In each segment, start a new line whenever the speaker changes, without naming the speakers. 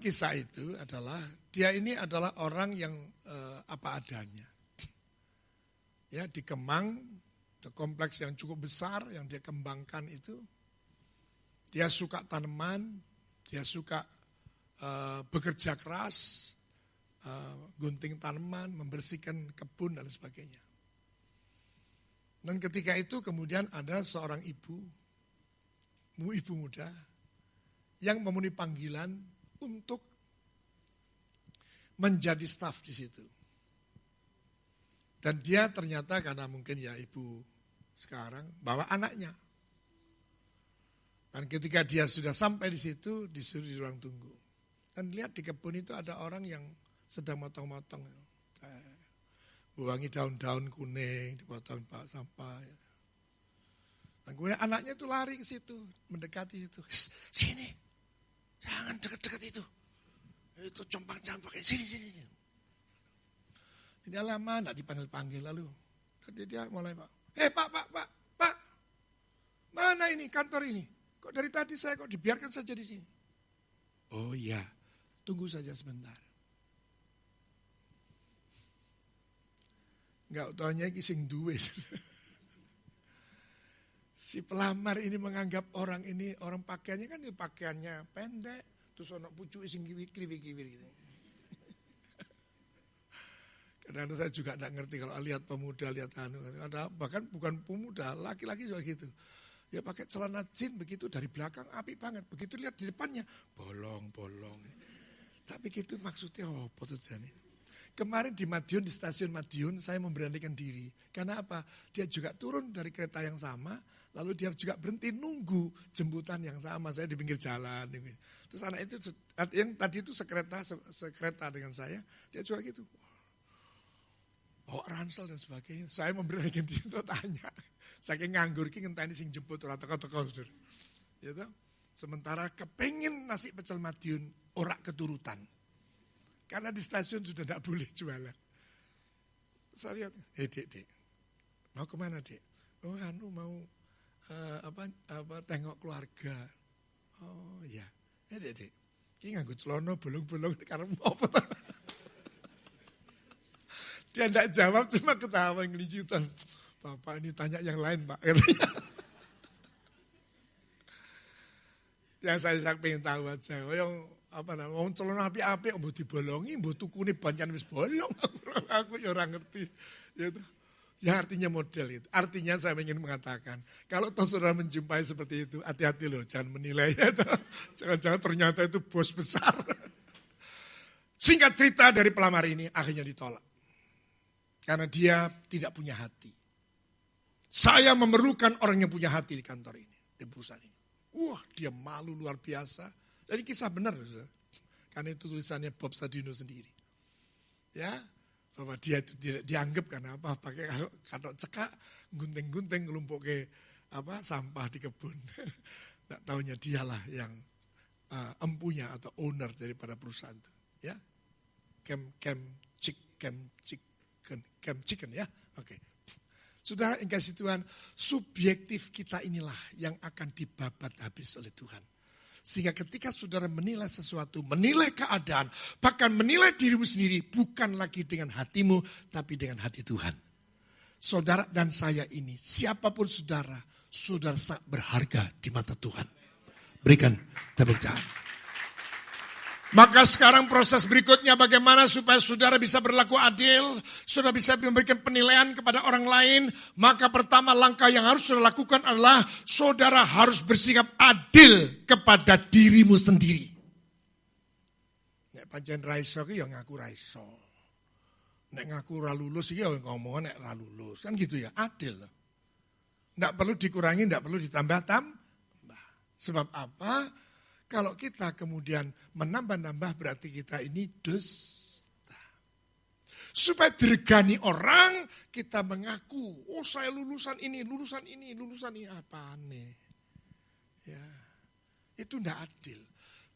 kisah itu adalah, dia ini adalah orang yang apa adanya. Ya, di Kemang, kompleks yang cukup besar yang dia kembangkan itu. Dia suka tanaman, dia suka bekerja keras, gunting tanaman, membersihkan kebun dan sebagainya. Dan ketika itu kemudian ada seorang ibu muda yang memenuhi panggilan untuk menjadi staf di situ. Dan dia ternyata karena mungkin ya ibu sekarang bawa anaknya. Dan ketika dia sudah sampai di situ, disuruh di ruang tunggu. Dan lihat di kebun itu ada orang yang sedang motong-motong. Buangi daun-daun kuning, dipotong pak sampah. Dan kemudian anaknya itu lari ke situ, mendekati itu. Sini, jangan dekat-dekat itu. Itu compang-campang, sini. Ini lama, enggak dipanggil-panggil lalu. Jadi dia mulai, Pak, mana ini kantor ini? Kok dari tadi saya kok dibiarkan saja di sini? Oh iya, tunggu saja sebentar. Enggak taunya iki sing duwe. Si pelamar ini menganggap orang ini, orang pakaiannya kan pakaiannya pendek, terus ono pucuk sing kiwir-kiwir gitu. Kadang-kadang saya juga enggak ngerti kalau lihat pemuda, lihat ada bahkan bukan pemuda, laki-laki juga gitu. Ya pakai celana jin begitu dari belakang apik banget, begitu lihat di depannya bolong-bolong. Tapi gitu maksudnya apa tujuannya? Kemarin di Madiun, di stasiun Madiun saya memberanikan diri. Karena apa? Dia juga turun dari kereta yang sama, lalu dia juga berhenti nunggu jemputan yang sama. Saya di pinggir jalan. Terus anak itu yang tadi itu sekereta dengan saya, dia juga gitu. Ransel dan sebagainya. Saya memberanikan diri untuk tanya. Saking nganggur ki ngenteni sing jemput ora teko-teko, Saudara. Ya toh? Sementara kepengin nasi pecel Madiun ora keturutan. Karena di stasiun sudah tidak boleh jualan. Saya lihat, Dek. Mau kemana, Dek? Oh, mau tengok keluarga. Oh, iya. Dek. Ki nganggo celana bolong-bolong karep apa to? Dia tidak jawab, cuma ketawa ngelincutan. Bapak ini tanya yang lain, Pak. Yang saya pengen tahu aja. Yang ngomong celana api-api, mau dibolongi, mau tukune banyak wis bolong. Aku ya orang ngerti. Ya artinya model itu. Artinya saya ingin mengatakan, kalau toh saudara menjumpai seperti itu, hati-hati loh, jangan menilai. Jangan-jangan ternyata itu bos besar. Singkat cerita dari pelamar ini, akhirnya ditolak. Karena dia tidak punya hati. Saya memerlukan orang yang punya hati di kantor ini, di perusahaan ini. Wah, dia malu luar biasa. Jadi kisah benar. Karena itu tulisannya Bob Sadino sendiri. Ya, bahwa dia itu tidak dianggap karena apa? Pakai katok cekak, gunting-gunting ngelumpuk ke sampah di kebun. Tidak taunya dialah yang empunya atau owner daripada perusahaan itu. Ya, Camp Chicken ya. Oke. Saudara yang kasih Tuhan, subjektif kita inilah yang akan dibabat habis oleh Tuhan. Sehingga ketika saudara menilai sesuatu, menilai keadaan, bahkan menilai dirimu sendiri, bukan lagi dengan hatimu, tapi dengan hati Tuhan. Saudara dan saya ini, siapapun saudara sangat berharga di mata Tuhan. Berikan tepuk tangan. Maka sekarang proses berikutnya bagaimana supaya saudara bisa berlaku adil, saudara bisa memberikan penilaian kepada orang lain. Maka pertama langkah yang harus saudara lakukan adalah saudara harus bersikap adil kepada dirimu sendiri. Nek pancen ra iso ki ya ngaku ra iso. Nek ngaku ra lulus iki ya ngomong nek ra lulus. Kan gitu ya, adil. Enggak perlu dikurangi, enggak perlu ditambah. Sebab apa? Kalau kita kemudian menambah-nambah berarti kita ini dusta. Supaya diregani orang, kita mengaku, oh saya lulusan ini. Apa nih? Ya, itu tidak adil.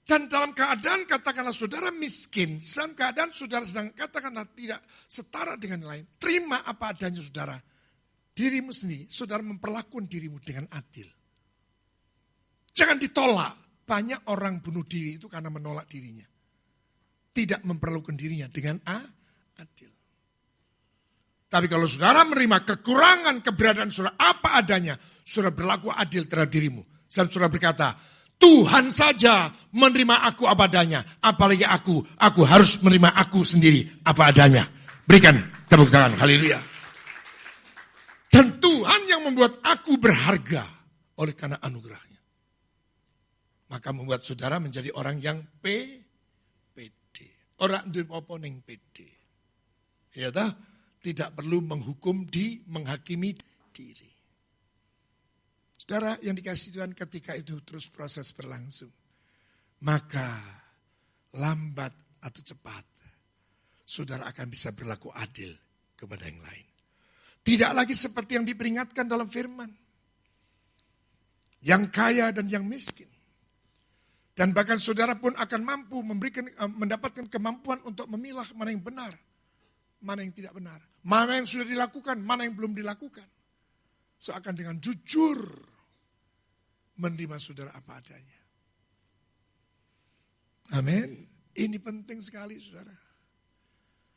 Dan dalam keadaan katakanlah saudara miskin, dalam keadaan saudara sedang katakanlah tidak setara dengan lain, terima apa adanya saudara. Dirimu sendiri, saudara memperlakukan dirimu dengan adil. Jangan ditolak. Banyak orang bunuh diri itu karena menolak dirinya. tidak memperlakukan dirinya dengan adil. Tapi kalau saudara menerima kekurangan keberadaan saudara apa adanya, saudara berlaku adil terhadap dirimu. Dan saudara berkata, Tuhan saja menerima aku apa adanya, apalagi aku harus menerima aku sendiri apa adanya. Berikan tepuk tangan, haleluya. Dan Tuhan yang membuat aku berharga oleh karena anugerahnya. Maka membuat saudara menjadi orang yang pede. Orang duwe apa ning pede. Ya toh? Tidak perlu menghakimi diri. Saudara yang dikasih Tuhan ketika itu terus proses berlangsung. Maka lambat atau cepat, saudara akan bisa berlaku adil kepada yang lain. Tidak lagi seperti yang diperingatkan dalam firman. Yang kaya dan yang miskin. Dan bahkan saudara pun akan mampu mendapatkan kemampuan untuk memilah mana yang benar, mana yang tidak benar. Mana yang sudah dilakukan, mana yang belum dilakukan. Seakan dengan jujur menerima saudara apa adanya. Amin. Ini penting sekali saudara.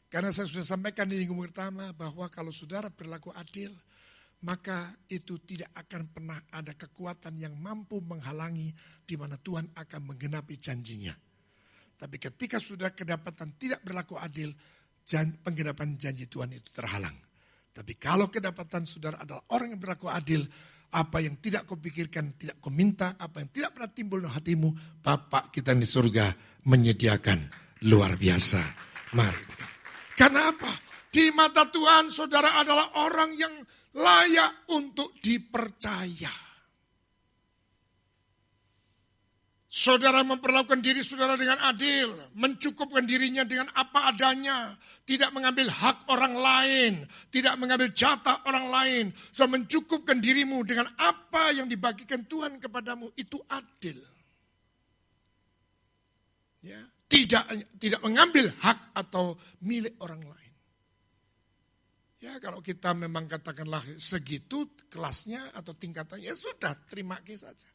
Karena saya sudah sampaikan di minggu pertama bahwa kalau saudara berlaku adil, maka itu tidak akan pernah ada kekuatan yang mampu menghalangi di mana Tuhan akan menggenapi janjinya. Tapi ketika sudah kedapatan tidak berlaku adil, penggenapan janji Tuhan itu terhalang. Tapi kalau kedapatan saudara adalah orang yang berlaku adil, apa yang tidak kau pikirkan, tidak kau minta, apa yang tidak pernah timbul dalam hatimu, Bapa kita di surga menyediakan luar biasa. Mari. Karena apa? Di mata Tuhan saudara adalah orang yang layak untuk dipercaya. Saudara memperlakukan diri saudara dengan adil, mencukupkan dirinya dengan apa adanya, tidak mengambil hak orang lain, tidak mengambil jatah orang lain, saudara mencukupkan dirimu dengan apa yang dibagikan Tuhan kepadamu, itu adil. Ya, tidak mengambil hak atau milik orang lain. Ya, kalau kita memang katakanlah segitu kelasnya atau tingkatannya, ya sudah, terima kasih saja.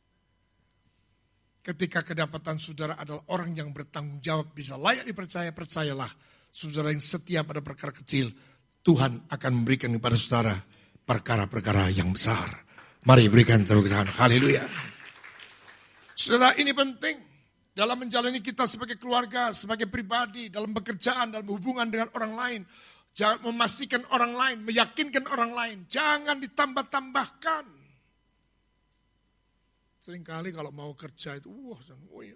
Ketika kedapatan saudara adalah orang yang bertanggung jawab, bisa layak dipercaya, percayalah. Saudara yang setia pada perkara kecil, Tuhan akan memberikan kepada saudara perkara-perkara yang besar. Mari berikan tepuk tangan, haleluya. Saudara, ini penting. Dalam menjalani kita sebagai keluarga, sebagai pribadi, dalam pekerjaan, dalam hubungan dengan orang lain. Jangan memastikan orang lain, meyakinkan orang lain. Jangan ditambah-tambahkan. Seringkali kalau mau kerja itu,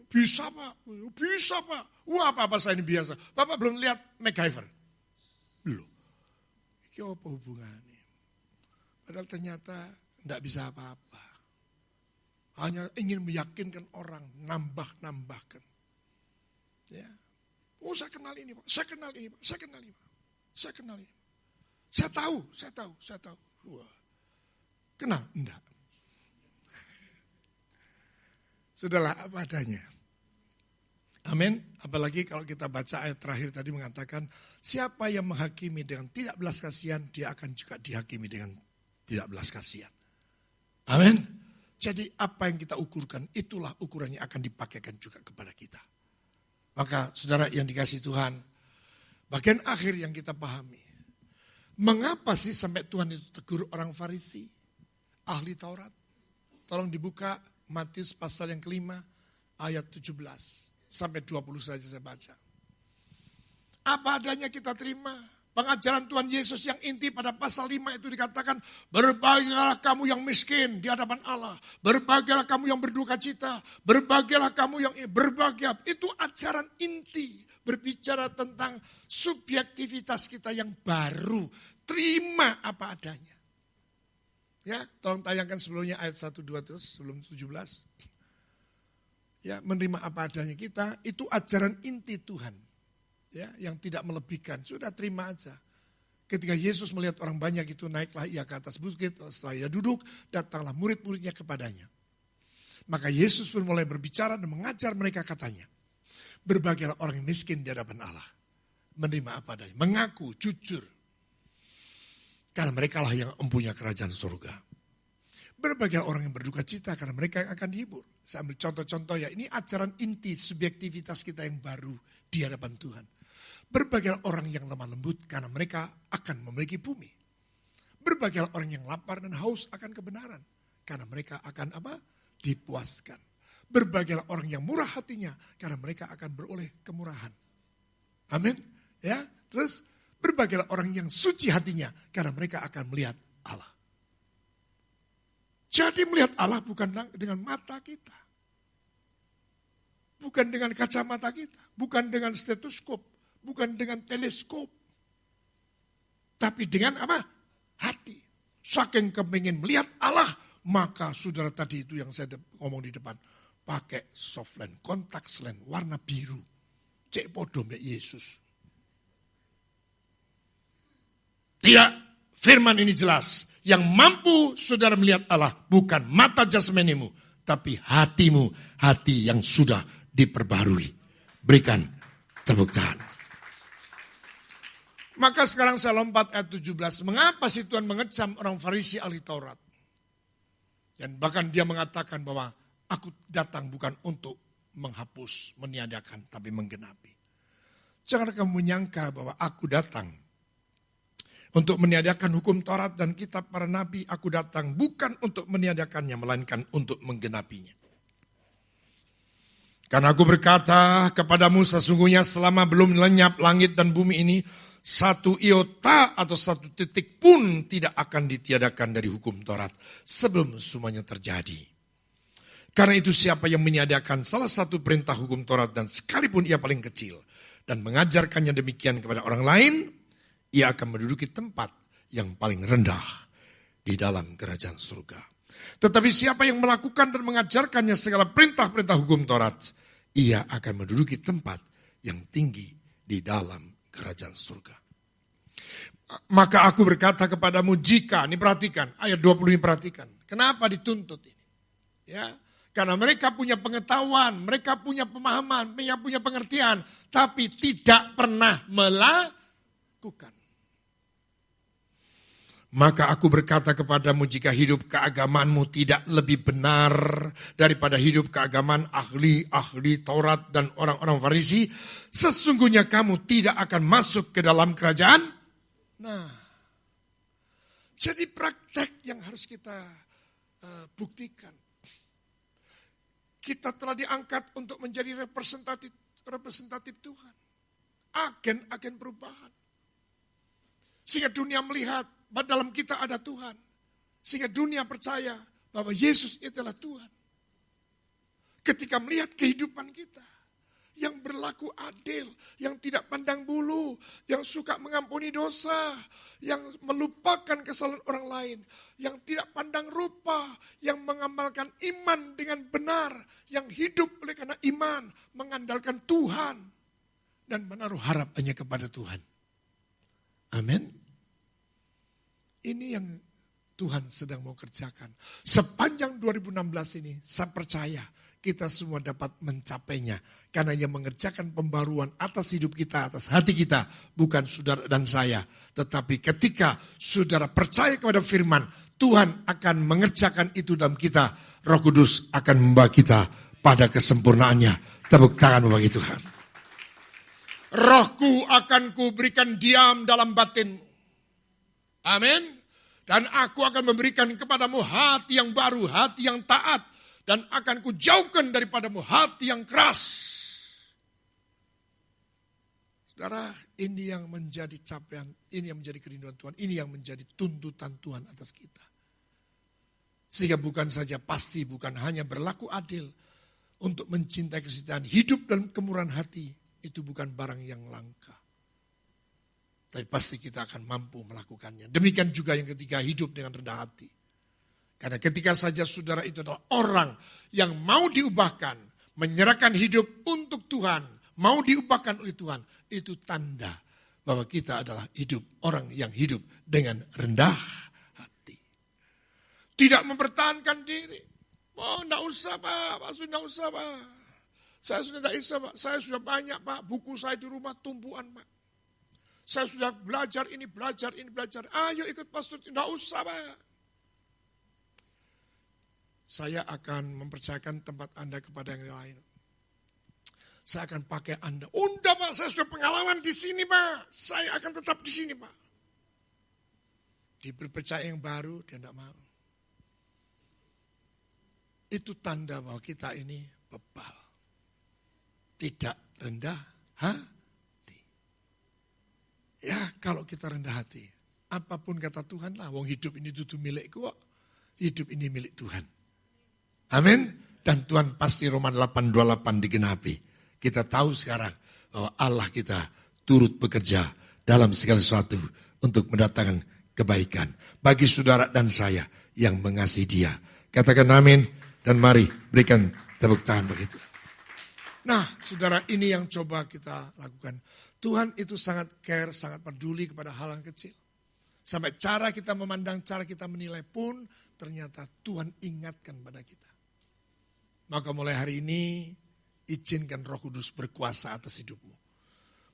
bisa Pak, bisa Pak. Apa-apa saya ini biasa. Bapak belum lihat MacGyver? Belum. Ini apa hubungannya? Padahal ternyata tidak bisa apa-apa. Hanya ingin meyakinkan orang, nambahkan. Ya. Saya kenal ini Pak, saya kenal ini Pak, saya kenal ini Pak, saya kenal ini. Saya tahu. Wah. Kenal? Enggak. Sudahlah apa adanya. Amin. Apalagi kalau kita baca ayat terakhir tadi mengatakan, siapa yang menghakimi dengan tidak belas kasihan, dia akan juga dihakimi dengan tidak belas kasihan. Amin. Jadi apa yang kita ukurkan, itulah ukuran yang akan dipakaikan juga kepada kita. Maka saudara yang dikasih Tuhan, bagian akhir yang kita pahami. Mengapa sih sampai Tuhan itu tegur orang Farisi, ahli Taurat? Tolong dibuka Matius pasal yang kelima, ayat 17 sampai 20 saja saya baca. Apa adanya kita terima. Pengajaran Tuhan Yesus yang inti pada pasal 5 itu dikatakan, berbahagialah kamu yang miskin di hadapan Allah. Berbahagialah kamu yang berduka cita. Berbahagialah kamu yang berbahagia. Itu ajaran inti. Berbicara tentang subjektivitas kita yang baru. Terima apa adanya. Ya, tolong tayangkan sebelumnya ayat 1, 2 terus, sebelum 17. Ya, menerima apa adanya kita, itu ajaran inti Tuhan. Ya, yang tidak melebihkan, sudah terima aja. Ketika Yesus melihat orang banyak itu, naiklah ia ke atas bukit, setelah ia duduk, datanglah murid-muridnya kepadanya. Maka Yesus pun mulai berbicara dan mengajar mereka katanya, berbahagialah orang yang miskin di hadapan Allah. Menerima apa adanya, mengaku, jujur. Karena mereka lah yang mempunyai kerajaan surga. Berbahagialah orang yang berduka cita, karena mereka yang akan dihibur. Saya ambil contoh-contoh ya, ini ajaran inti subjektivitas kita yang baru di hadapan Tuhan. Berbahagialah orang yang lemah lembut karena mereka akan memiliki bumi. Berbahagialah orang yang lapar dan haus akan kebenaran karena mereka akan apa? Dipuaskan. Berbahagialah orang yang murah hatinya karena mereka akan beroleh kemurahan. Amin. Ya, terus berbahagialah orang yang suci hatinya karena mereka akan melihat Allah. Jadi melihat Allah bukan dengan mata kita. Bukan dengan kacamata kita, bukan dengan stetoskop, bukan dengan teleskop. Tapi dengan apa? Hati. Saking kepingin melihat Allah, maka saudara tadi itu yang saya ngomong di depan, pakai softland, kontak lens warna biru. Cek podo mbak Yesus. Tidak, firman ini jelas. Yang mampu saudara melihat Allah bukan mata jasmanimu, tapi hatimu, hati yang sudah diperbarui. Berikan tepuk tangan. Maka sekarang saya lompat ayat 17. Mengapa sih Tuhan mengecam orang Farisi ahli Taurat? Dan bahkan dia mengatakan bahwa aku datang bukan untuk menghapus, meniadakan, tapi menggenapi. Jangan kamu menyangka bahwa aku datang untuk meniadakan hukum Taurat dan kitab para nabi. Aku datang bukan untuk meniadakannya, melainkan untuk menggenapinya. Karena aku berkata kepadamu sesungguhnya selama belum lenyap langit dan bumi ini, satu iota atau satu titik pun tidak akan ditiadakan dari hukum Taurat sebelum semuanya terjadi. Karena itu siapa yang meniadakan salah satu perintah hukum Taurat dan sekalipun ia paling kecil dan mengajarkannya demikian kepada orang lain, ia akan menduduki tempat yang paling rendah di dalam kerajaan surga. Tetapi siapa yang melakukan dan mengajarkannya segala perintah-perintah hukum Taurat, ia akan menduduki tempat yang tinggi di dalam kerajaan surga. Maka aku berkata kepadamu jika, ini perhatikan, ayat 20 ini perhatikan. Kenapa dituntut ini? Ya, karena mereka punya pengetahuan, mereka punya pemahaman, mereka punya pengertian, tapi tidak pernah melakukan. Maka aku berkata kepadamu jika hidup keagamaanmu tidak lebih benar daripada hidup keagamaan ahli-ahli Taurat dan orang-orang Farisi, sesungguhnya kamu tidak akan masuk ke dalam kerajaan. Nah, jadi praktek yang harus kita buktikan. Kita telah diangkat untuk menjadi representatif Tuhan. Agen-agen perubahan. Sehingga dunia melihat bahwa dalam kita ada Tuhan. Sehingga dunia percaya bahwa Yesus itulah Tuhan. Ketika melihat kehidupan kita yang berlaku adil, yang tidak pandang bulu, yang suka mengampuni dosa, yang melupakan kesalahan orang lain, yang tidak pandang rupa, yang mengamalkan iman dengan benar, yang hidup oleh karena iman, mengandalkan Tuhan, dan menaruh harap hanya kepada Tuhan. Amin. Ini yang Tuhan sedang mau kerjakan. Sepanjang 2016 ini, saya percaya kita semua dapat mencapainya. Karena yang mengerjakan pembaruan atas hidup kita, atas hati kita, bukan saudara dan saya. Tetapi ketika saudara percaya kepada firman, Tuhan akan mengerjakan itu dalam kita. Roh Kudus akan membawa kita pada kesempurnaannya. Tepuk tangan bagi Tuhan. Rohku akan kuberikan diam dalam batinmu. Amin. Dan aku akan memberikan kepadamu hati yang baru, hati yang taat. Dan akan kujauhkan daripadamu hati yang keras. Saudara, ini yang menjadi capaian, ini yang menjadi kerinduan Tuhan, ini yang menjadi tuntutan Tuhan atas kita. Sehingga bukan saja pasti, bukan hanya berlaku adil untuk mencintai kesetiaan, hidup dalam kemurahan hati, itu bukan barang yang langka. Tapi pasti kita akan mampu melakukannya. Demikian juga yang ketiga, hidup dengan rendah hati. Karena ketika saja saudara itu adalah orang yang mau diubahkan, menyerahkan hidup untuk Tuhan, mau diubahkan oleh Tuhan, itu tanda bahwa kita adalah hidup orang yang hidup dengan rendah hati. Tidak mempertahankan diri. Oh, enggak usah Pak, enggak usah Pak. Saya sudah tidak bisa Pak, saya sudah banyak Pak, buku saya di rumah tumpuan Pak. Saya sudah belajar ini, belajar ini, belajar. Ayo ikut pastor, tidak usah Pak. Saya akan mempercayakan tempat Anda kepada yang lain. Saya akan pakai Anda. Unda Pak, Pak, saya sudah pengalaman di sini Pak, saya akan tetap di sini Pak. Diberi percaya yang baru, dia tidak mau. Itu tanda bahwa kita ini bebal. Tidak rendah hati. Ya kalau kita rendah hati, apapun kata Tuhan lah, wong hidup ini itu milikku kok. Hidup ini milik Tuhan. Amin. Dan Tuhan pasti Roma 8:28 digenapi. Kita tahu sekarang bahwa Allah kita turut bekerja dalam segala sesuatu untuk mendatangkan kebaikan bagi saudara dan saya yang mengasihi Dia. Katakan amin dan mari berikan tepuk tangan begitu. Nah, saudara, ini yang coba kita lakukan. Tuhan itu sangat care, sangat peduli kepada hal yang kecil. Sampai cara kita memandang, cara kita menilai pun ternyata Tuhan ingatkan pada kita. Maka mulai hari ini izinkan Roh Kudus berkuasa atas hidupmu.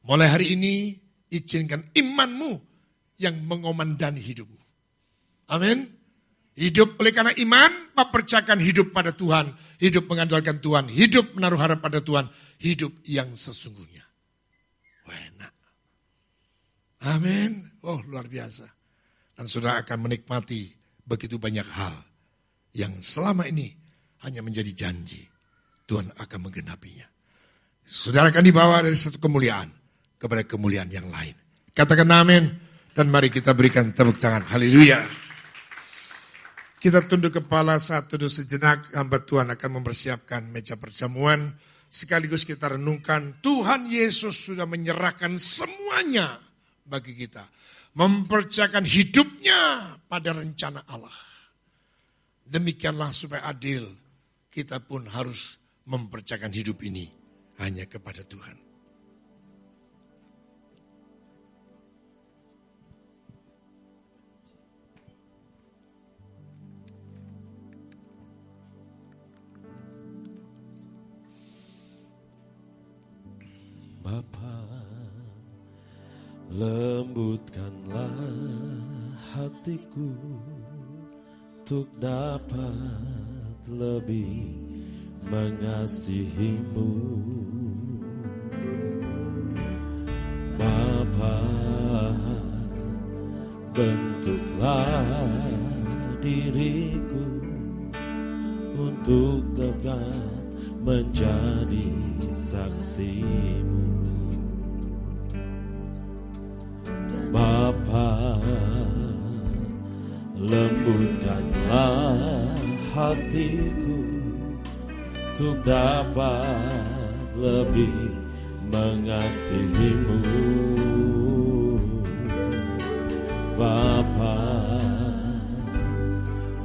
Mulai hari ini izinkan imanmu yang mengomandani hidupmu. Amin. Hidup oleh karena iman, mempercayakan hidup pada Tuhan. Hidup mengandalkan Tuhan. Hidup menaruh harap pada Tuhan. Hidup yang sesungguhnya. Enak. Amin. Oh, luar biasa. Dan saudara akan menikmati begitu banyak hal yang selama ini hanya menjadi janji. Tuhan akan menggenapinya. Saudara akan dibawa dari satu kemuliaan kepada kemuliaan yang lain. Katakan amin. Dan mari kita berikan tepuk tangan. Haleluya. Kita tunduk kepala saat teduh sejenak. Hamba Tuhan akan mempersiapkan meja perjamuan. Sekaligus kita renungkan Tuhan Yesus sudah menyerahkan semuanya bagi kita. Mempercayakan hidupnya pada rencana Allah. Demikianlah supaya adil. Kita pun harus mempercayakan hidup ini hanya kepada Tuhan.
Bapa, lembutkanlah hatiku untuk dapat lebih mengasihimu. Bapa, bentuklah diriku untuk dapat menjadi saksimu. Bapa, lembutkanlah hatiku untuk dapat lebih mengasihimu. Bapa,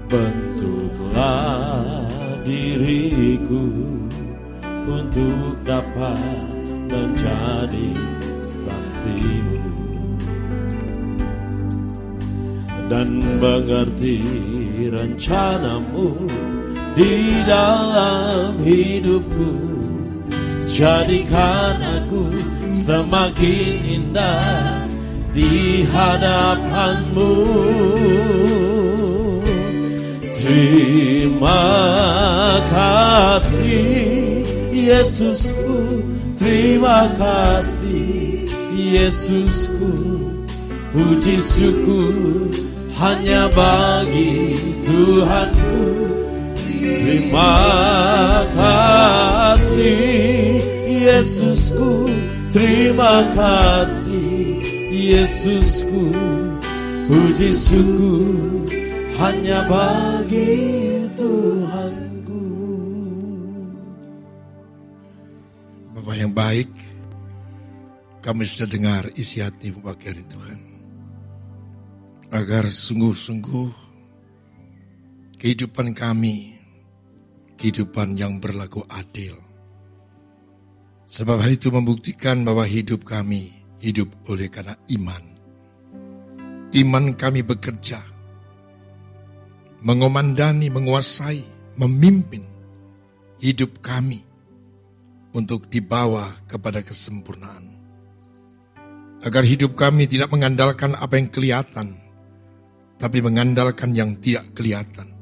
bentuklah diriku untuk dapat menjadi saksimu dan mengerti rencanamu di dalam hidupku. Jadikan aku semakin indah di hadapanmu. Terima kasih Yesusku, terima kasih Yesusku. Puji syukur hanya bagi Tuhanku. Terima kasih Yesusku, terima kasih Yesusku. Puji syukur hanya bagi Tuhanku.
Bapak yang baik, kami sudah dengar isi hati pagi hari Tuhan. Agar sungguh-sungguh kehidupan kami, kehidupan yang berlaku adil. Sebab hal itu membuktikan bahwa hidup kami hidup oleh karena iman. Iman kami bekerja, mengomandani, menguasai, memimpin hidup kami untuk dibawa kepada kesempurnaan. Agar hidup kami tidak mengandalkan apa yang kelihatan, tapi mengandalkan yang tidak kelihatan.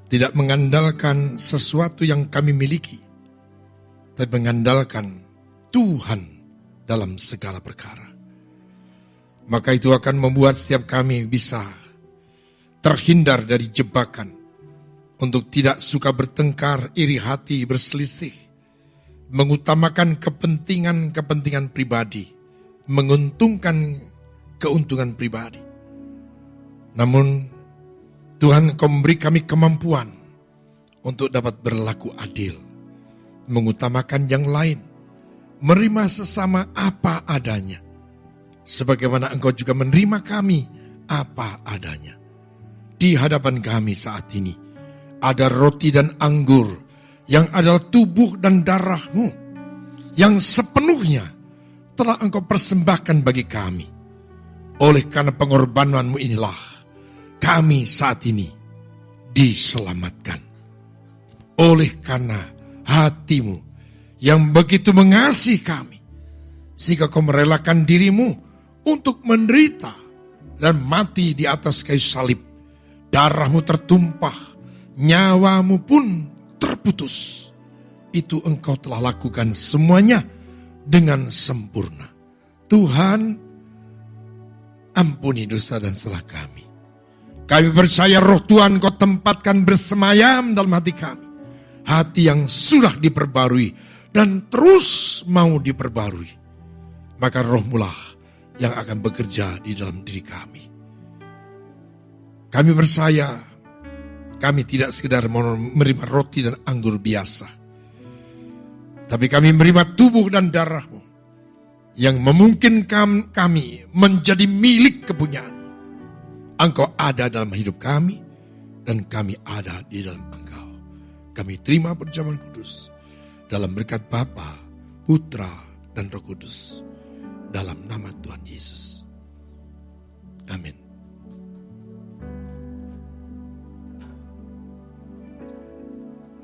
Tidak mengandalkan sesuatu yang kami miliki, tapi mengandalkan Tuhan dalam segala perkara. Maka itu akan membuat setiap kami bisa terhindar dari jebakan untuk tidak suka bertengkar, iri hati, berselisih, mengutamakan kepentingan pribadi, menguntungkan keuntungan pribadi. Namun Tuhan, Engkau memberi kami kemampuan untuk dapat berlaku adil, mengutamakan yang lain, menerima sesama apa adanya, sebagaimana Engkau juga menerima kami apa adanya. Di hadapan kami saat ini ada roti dan anggur yang adalah tubuh dan darah-Mu yang sepenuhnya telah Engkau persembahkan bagi kami. Oleh karena pengorbanan-Mu inilah kami saat ini diselamatkan. Oleh karena hati-Mu yang begitu mengasihi kami, sehingga Kau merelakan diri-Mu untuk menderita dan mati di atas kayu salib. Darah-Mu tertumpah, nyawa-Mu pun terputus. Itu Engkau telah lakukan semuanya dengan sempurna. Tuhan, ampuni dosa dan salah kami. Kami percaya roh Tuhan Kau tempatkan bersemayam dalam hati kami. Hati yang sudah diperbarui dan terus mau diperbarui. Maka roh-Mu lah yang akan bekerja di dalam diri kami. Kami percaya kami tidak sekedar menerima roti dan anggur biasa. Tapi kami menerima tubuh dan darah-Mu yang memungkinkan kami menjadi milik kepunyaan. Engkau ada dalam hidup kami dan kami ada di dalam Engkau. Kami terima perjamuan kudus dalam berkat Bapa, Putra, dan Roh Kudus. Dalam nama Tuhan Yesus. Amin.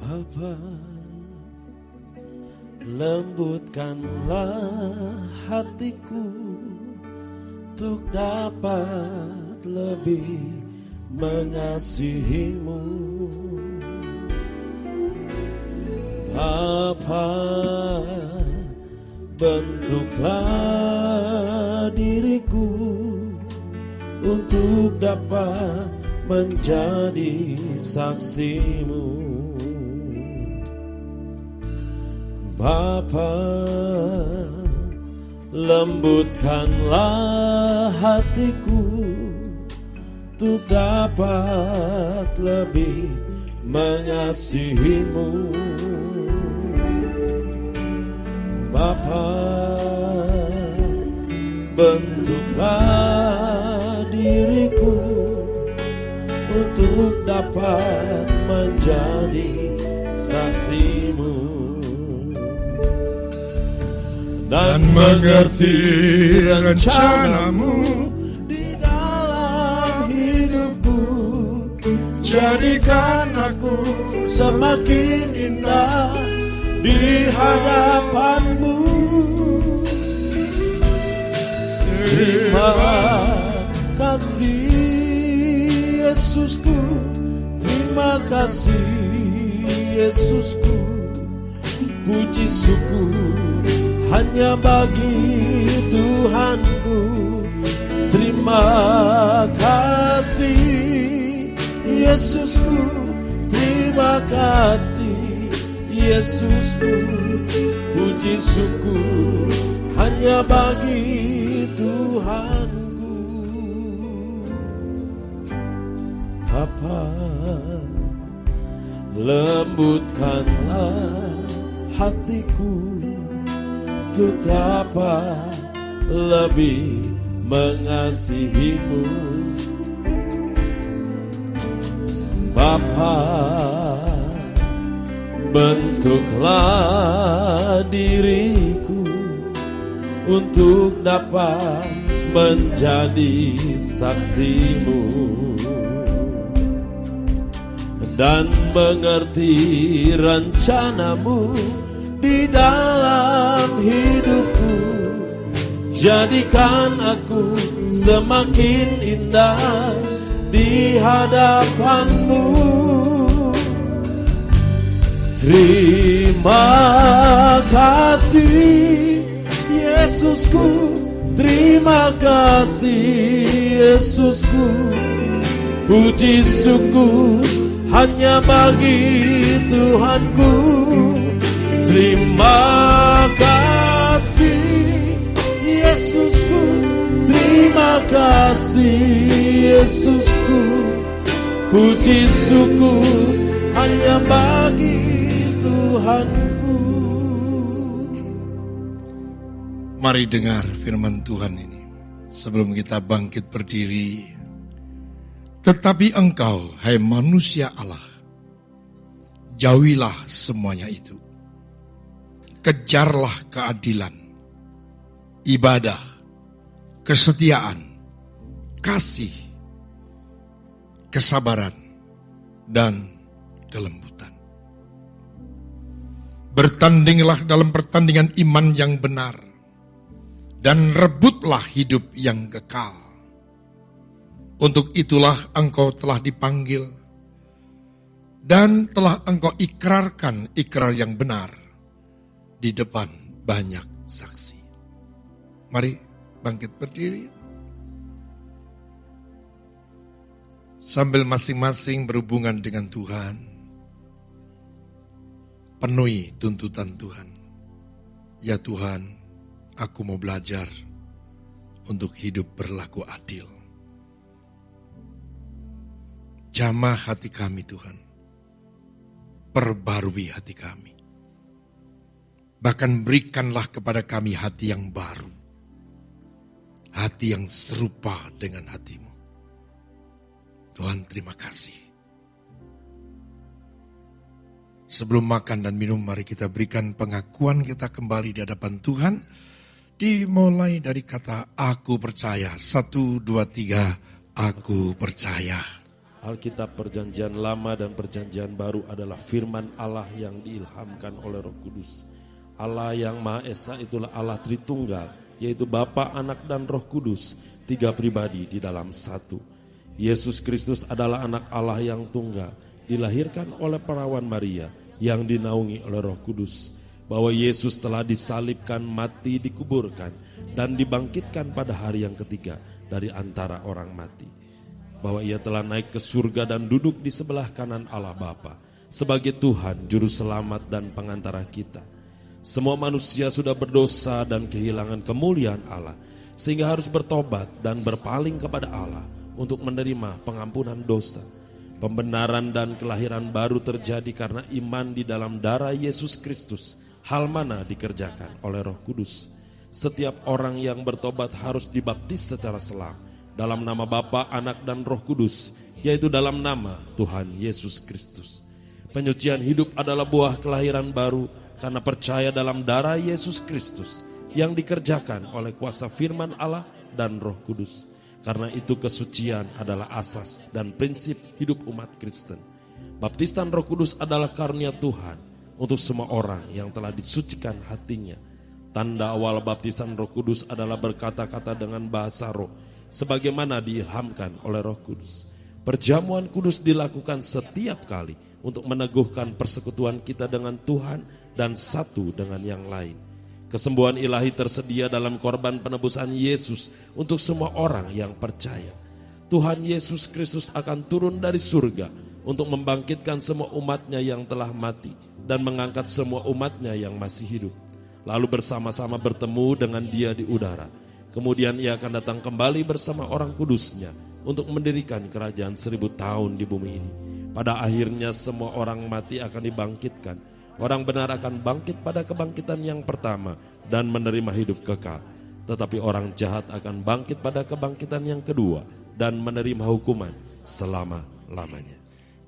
Bapa, lembutkanlah hatiku untuk dapat lebih mengasihi-Mu. Bapa, bentuklah diriku untuk dapat menjadi saksi-Mu. Bapa, lembutkanlah hatiku untuk dapat lebih mengasihi-Mu. Bapa, bentuklah diriku untuk dapat menjadi saksi-Mu dan mengerti rencana-Mu di dalam hidupku. Jadikan aku semakin indah di hadapan-Mu. Terima kasih Yesusku, terima kasih Yesusku. Puji syukur hanya bagi Tuhanku. Terima kasih Yesusku, terima kasih Yesusku. Puji syukur hanya bagi Tuhanku. Bapa, lembutkanlah hatiku untuk dapat lebih mengasihi-Mu. Bapa, bentuklah diriku untuk dapat menjadi saksi-Mu dan mengerti rencana-Mu di dalam hidupku. Jadikan aku semakin indah di hadapan-Mu. Terima kasih Yesusku, terima kasih Yesusku. Puji syukur hanya bagi Tuhanku. Terima kasih Yesusku, terima kasih Yesusku. Puji syukur hanya bagi Tuhanku.
Mari dengar firman Tuhan ini sebelum kita bangkit berdiri. Tetapi engkau, hai manusia Allah, jauhilah semuanya itu. Kejarlah keadilan, ibadah, kesetiaan, kasih, kesabaran, dan kelembutan. Bertandinglah dalam pertandingan iman yang benar, dan rebutlah hidup yang kekal. Untuk itulah engkau telah dipanggil, dan telah engkau ikrarkan ikrar yang benar di depan banyak saksi. Mari bangkit berdiri. Sambil masing-masing berhubungan dengan Tuhan, penuhi tuntutan Tuhan. Ya Tuhan, aku mau belajar untuk hidup berlaku adil. Jamah hati kami Tuhan, perbarui hati kami. Bahkan berikanlah kepada kami hati yang baru, hati yang serupa dengan hati-Mu. Tuhan, terima kasih. Sebelum makan dan minum, mari kita berikan pengakuan kita kembali di hadapan Tuhan. Dimulai dari kata aku percaya. 1, 2, 3, aku percaya.
Alkitab Perjanjian Lama dan Perjanjian Baru adalah firman Allah yang diilhamkan oleh Roh Kudus. Allah yang Maha Esa itulah Allah Tritunggal, yaitu Bapa, Anak, dan Roh Kudus, 3 pribadi di dalam satu. Yesus Kristus adalah anak Allah yang tunggal, dilahirkan oleh perawan Maria yang dinaungi oleh Roh Kudus. Bahwa Yesus telah disalibkan, mati, dikuburkan, dan dibangkitkan pada hari yang ketiga dari antara orang mati. Bahwa ia telah naik ke surga dan duduk di sebelah kanan Allah Bapa sebagai Tuhan, Juru Selamat dan pengantara kita. Semua manusia sudah berdosa dan kehilangan kemuliaan Allah, sehingga harus bertobat dan berpaling kepada Allah untuk menerima pengampunan dosa. Pembenaran dan kelahiran baru terjadi karena iman di dalam darah Yesus Kristus, hal mana dikerjakan oleh Roh Kudus. Setiap orang yang bertobat harus dibaptis secara selam dalam nama Bapa, Anak, dan Roh Kudus, yaitu dalam nama Tuhan Yesus Kristus. Penyucian hidup adalah buah kelahiran baru karena percaya dalam darah Yesus Kristus yang dikerjakan oleh kuasa firman Allah dan Roh Kudus. Karena itu kesucian adalah asas dan prinsip hidup umat Kristen. Baptisan Roh Kudus adalah karunia Tuhan untuk semua orang yang telah disucikan hatinya. Tanda awal baptisan Roh Kudus adalah berkata-kata dengan bahasa roh, sebagaimana diilhamkan oleh Roh Kudus. Perjamuan kudus dilakukan setiap kali untuk meneguhkan persekutuan kita dengan Tuhan dan satu dengan yang lain. Kesembuhan ilahi tersedia dalam korban penebusan Yesus untuk semua orang yang percaya. Tuhan Yesus Kristus akan turun dari surga untuk membangkitkan semua umatnya yang telah mati dan mengangkat semua umatnya yang masih hidup. Lalu bersama-sama bertemu dengan Dia di udara. Kemudian ia akan datang kembali bersama orang kudusnya untuk mendirikan kerajaan 1000 tahun di bumi ini. Pada akhirnya semua orang mati akan dibangkitkan. Orang benar akan bangkit pada kebangkitan yang pertama dan menerima hidup kekal. Tetapi orang jahat akan bangkit pada kebangkitan yang kedua dan menerima hukuman selama-lamanya.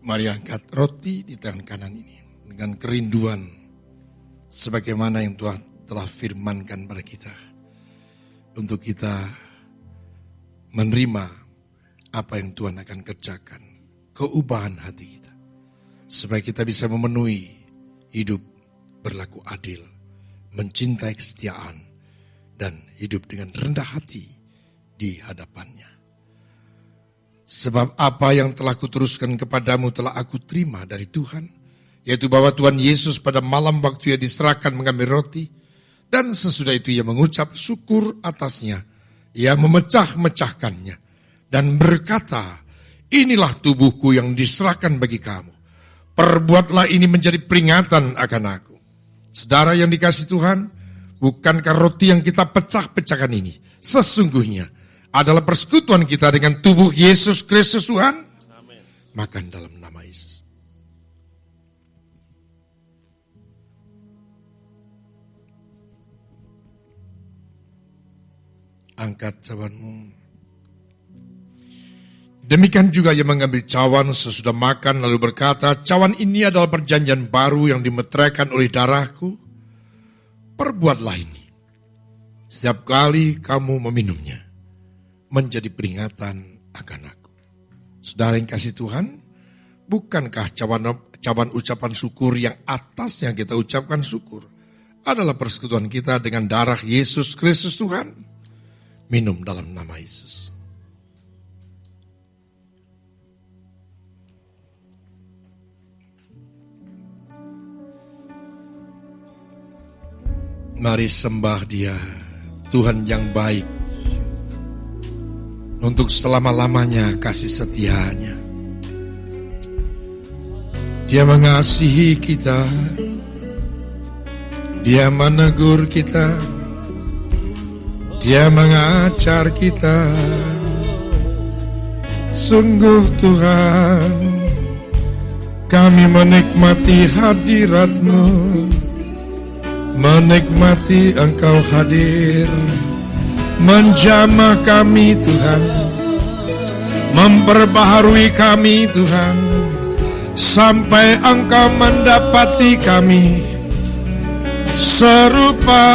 Mari angkat roti di tangan kanan ini dengan kerinduan sebagaimana yang Tuhan telah firmankan pada kita. Untuk kita menerima apa yang Tuhan akan kerjakan, keubahan hati kita. Supaya kita bisa memenuhi hidup berlaku adil, mencintai kesetiaan, dan hidup dengan rendah hati di hadapannya. Sebab apa yang telah kuteruskan kepadamu telah aku terima dari Tuhan, yaitu bahwa Tuhan Yesus pada malam waktu ia diserahkan mengambil roti, Dan sesudah itu ia mengucap syukur atasnya. Ia memecah-mecahkannya dan berkata, inilah tubuhku yang diserahkan bagi kamu. Perbuatlah ini menjadi peringatan akan aku. Saudara yang dikasihi Tuhan, bukankah roti yang kita pecah-pecahkan ini sesungguhnya adalah persekutuan kita dengan tubuh Yesus Kristus Tuhan? Amin. Makan dalam nama Yesus. Angkat cawanmu. Demikian juga ia mengambil cawan sesudah makan lalu berkata, cawan ini adalah perjanjian baru yang dimeteraikan oleh darahku. Perbuatlah ini. Setiap kali kamu meminumnya, menjadi peringatan akan aku. Saudara yang kasih Tuhan, bukankah cawan ucapan syukur yang atasnya kita ucapkan syukur adalah persekutuan kita dengan darah Yesus Kristus Tuhan? Minum dalam nama Yesus. Mari sembah Dia, Tuhan yang baik. Untuk selama-lamanya kasih setianya. Dia mengasihi kita. Dia menegur kita. Dia mengajar kita. Sungguh Tuhan, kami menikmati hadirat-Mu. Menikmati Engkau hadir, menjamah kami Tuhan, memperbaharui kami Tuhan, sampai Engkau mendapati kami serupa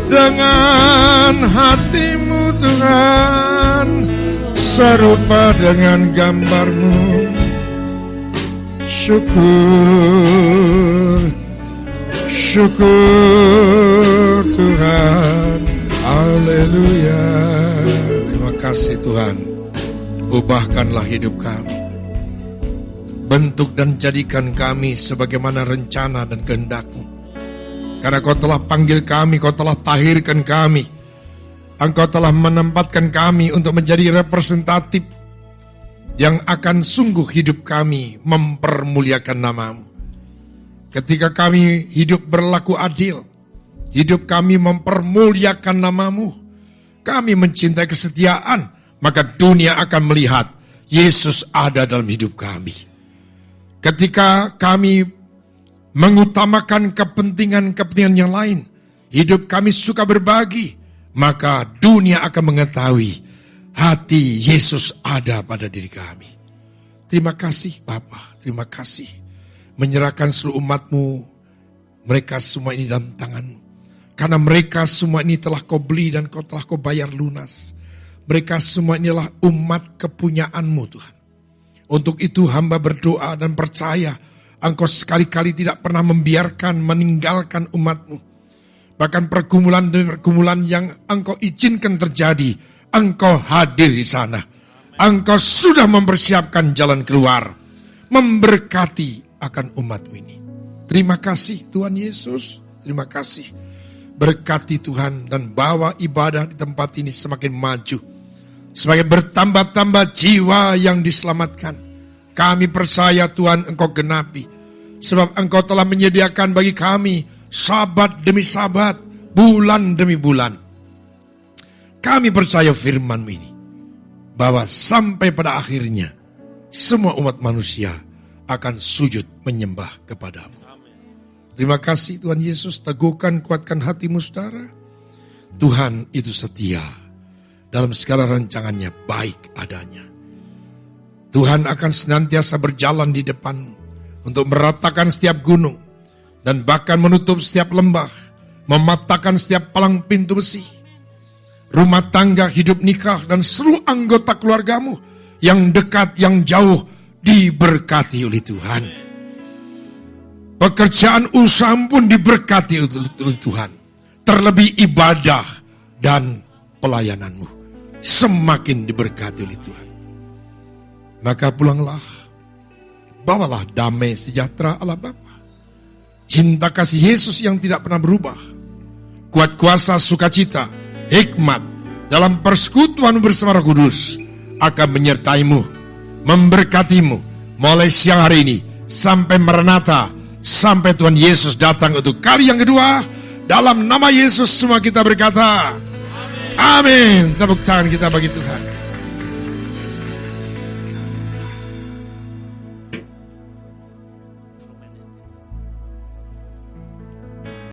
dengan hati-Mu Tuhan, serupa dengan gambar-Mu. Syukur Tuhan, haleluya. Terima kasih Tuhan, ubahkanlah hidup kami. Bentuk dan jadikan kami sebagaimana rencana dan kehendak-Mu. Karena Kau telah panggil kami, Kau telah tahirkan kami. Engkau telah menempatkan kami untuk menjadi representatif yang akan sungguh hidup kami mempermuliakan nama-Mu. Ketika kami hidup berlaku adil, hidup kami mempermuliakan nama-Mu, kami mencintai kesetiaan, maka dunia akan melihat Yesus ada dalam hidup kami. Ketika kami mengutamakan kepentingan-kepentingan yang lain, hidup kami suka berbagi, maka dunia akan mengetahui hati Yesus ada pada diri kami. Terima kasih Bapa, terima kasih. Menyerahkan seluruh umat-Mu, mereka semua ini dalam tangan-Mu. Karena mereka semua ini telah Kau beli dan telah Kau bayar lunas. Mereka semua inilah umat kepunyaan-Mu Tuhan. Untuk itu hamba berdoa dan percaya Engkau sekali-kali tidak pernah membiarkan meninggalkan umat-Mu. Bahkan pergumulan demi pergumulan yang Engkau izinkan terjadi, Engkau hadir di sana. Engkau sudah mempersiapkan jalan keluar, memberkati akan umat-Mu ini. Terima kasih Tuhan Yesus, terima kasih. Berkati Tuhan dan bawa ibadah di tempat ini semakin maju. Semakin bertambah-tambah jiwa yang diselamatkan. Kami percaya Tuhan Engkau genapi. Sebab Engkau telah menyediakan bagi kami sabat demi sabat, bulan demi bulan. Kami percaya firman-Mu ini, bahwa sampai pada akhirnya semua umat manusia akan sujud menyembah kepada-Mu. Terima kasih Tuhan Yesus, teguhkan, kuatkan hatimu saudara. Tuhan itu setia, dalam segala rancangannya baik adanya. Tuhan akan senantiasa berjalan di depan untuk meratakan setiap gunung, dan bahkan menutup setiap lembah, mematahkan setiap palang pintu besi. Rumah tangga, hidup nikah, dan seluruh anggota keluargamu, yang dekat, yang jauh, diberkati oleh Tuhan. Pekerjaan usaha pun diberkati oleh Tuhan. Terlebih ibadah dan pelayananmu semakin diberkati oleh Tuhan. Maka pulanglah, bawalah damai sejahtera Allah Bapa, cinta kasih Yesus yang tidak pernah berubah, kuat kuasa sukacita, hikmat dalam persekutuan bersama Roh Kudus akan menyertaimu, memberkatimu mulai siang hari ini sampai Maranatha, sampai Tuhan Yesus datang untuk kali yang kedua. Dalam nama Yesus semua kita berkata, amin. Tepuk tangan kita bagi Tuhan.